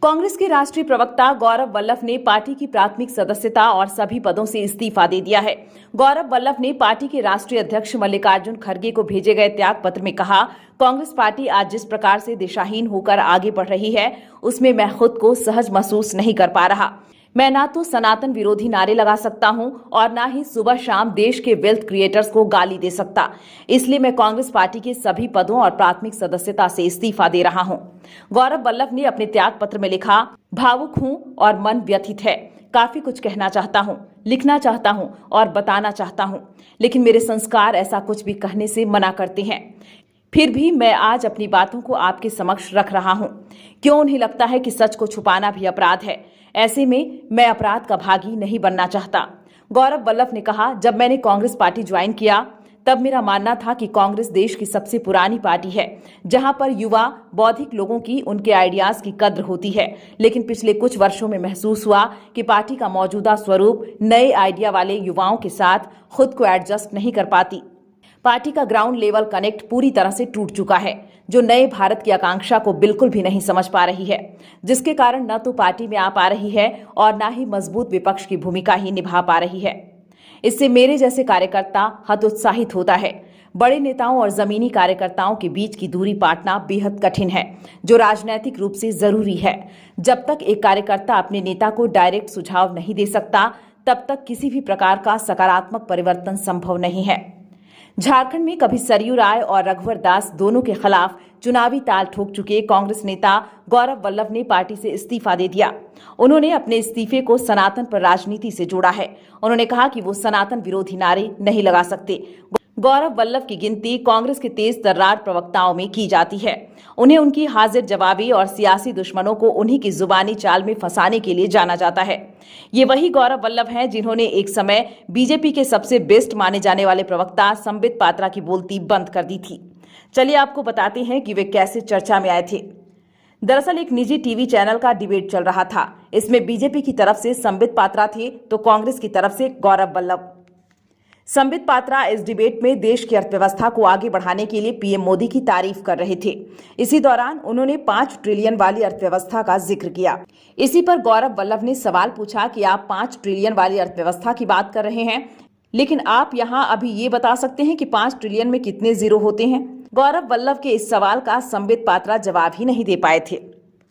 कांग्रेस के राष्ट्रीय प्रवक्ता गौरव वल्लभ ने पार्टी की प्राथमिक सदस्यता और सभी पदों से इस्तीफा दे दिया है। गौरव वल्लभ ने पार्टी के राष्ट्रीय अध्यक्ष मल्लिकार्जुन खड़गे को भेजे गए त्याग पत्र में कहा, कांग्रेस पार्टी आज जिस प्रकार से दिशाहीन होकर आगे बढ़ रही है, उसमें मैं खुद को सहज महसूस नहीं कर पा रहा। मैं ना तो सनातन विरोधी नारे लगा सकता हूं और ना ही सुबह शाम देश के वेल्थ क्रिएटर्स को गाली दे सकता। इसलिए मैं कांग्रेस पार्टी के सभी पदों और प्राथमिक सदस्यता से इस्तीफा दे रहा हूं। गौरव वल्लभ ने अपने त्याग पत्र में लिखा, भावुक हूं और मन व्यथित है। काफी कुछ कहना चाहता हूं, लिखना चाहता हूं और बताना चाहता हूं, लेकिन मेरे संस्कार ऐसा कुछ भी कहने से मना करते हैं। फिर भी मैं आज अपनी बातों को आपके समक्ष रख रहा हूं। क्यों उन्हें लगता है कि सच को छुपाना भी अपराध है? ऐसे में मैं अपराध का भागी नहीं बनना चाहता। गौरव वल्लभ ने कहा, जब मैंने कांग्रेस पार्टी ज्वाइन किया तब मेरा मानना था कि कांग्रेस देश की सबसे पुरानी पार्टी है, जहां पर युवा बौद्धिक लोगों की उनके आइडियाज की कद्र होती है। लेकिन पिछले कुछ वर्षों में महसूस हुआ कि पार्टी का मौजूदा स्वरूप नए आइडिया वाले युवाओं के साथ खुद को एडजस्ट नहीं कर पाती। पार्टी का ग्राउंड लेवल कनेक्ट पूरी तरह से टूट चुका है, जो नए भारत की आकांक्षा को बिल्कुल भी नहीं समझ पा रही है, जिसके कारण न तो पार्टी में आ पा रही है और न ही मजबूत विपक्ष की भूमिका ही निभा पा रही है। इससे मेरे जैसे कार्यकर्ता हतोत्साहित होता है। बड़े नेताओं और जमीनी कार्यकर्ताओं के बीच की दूरी पाटना बेहद कठिन है, जो राजनीतिक रूप से जरूरी है। जब तक एक कार्यकर्ता अपने नेता को डायरेक्ट सुझाव नहीं दे सकता, तब तक किसी भी प्रकार का सकारात्मक परिवर्तन संभव नहीं है। झारखंड में कभी सरयू राय और रघुवर दास दोनों के खिलाफ चुनावी ताल ठोक चुके कांग्रेस नेता गौरव वल्लभ ने पार्टी से इस्तीफा दे दिया। उन्होंने अपने इस्तीफे को सनातन पर राजनीति से जोड़ा है। उन्होंने कहा कि वो सनातन विरोधी नारे नहीं लगा सकते। गौरव वल्लभ की गिनती कांग्रेस के तेज तर्रार प्रवक्ताओं में की जाती है। उन्हें उनकी हाजिर जवाबी और सियासी दुश्मनों को उन्हीं की जुबानी चाल में फंसाने के लिए जाना जाता है। ये वही गौरव वल्लभ हैं जिन्होंने एक समय बीजेपी के सबसे बेस्ट माने जाने वाले प्रवक्ता संबित पात्रा की बोलती बंद कर दी थी। चलिए आपको बताते हैं कि वे कैसे चर्चा में आए थे। दरअसल एक निजी टीवी चैनल का डिबेट चल रहा था। इसमें बीजेपी की तरफ से संबित पात्रा थे तो कांग्रेस की तरफ से गौरव वल्लभ। संबित पात्रा इस डिबेट में देश की अर्थव्यवस्था को आगे बढ़ाने के लिए पीएम मोदी की तारीफ कर रहे थे। इसी दौरान उन्होंने 5 ट्रिलियन वाली अर्थव्यवस्था का जिक्र किया। इसी पर गौरव वल्लभ ने सवाल पूछा कि आप 5 ट्रिलियन वाली अर्थव्यवस्था की बात कर रहे हैं, लेकिन आप यहाँ अभी ये बता सकते हैं कि 5 ट्रिलियन में कितने जीरो होते हैं? गौरव वल्लभ के इस सवाल का संबित पात्रा जवाब ही नहीं दे पाए थे।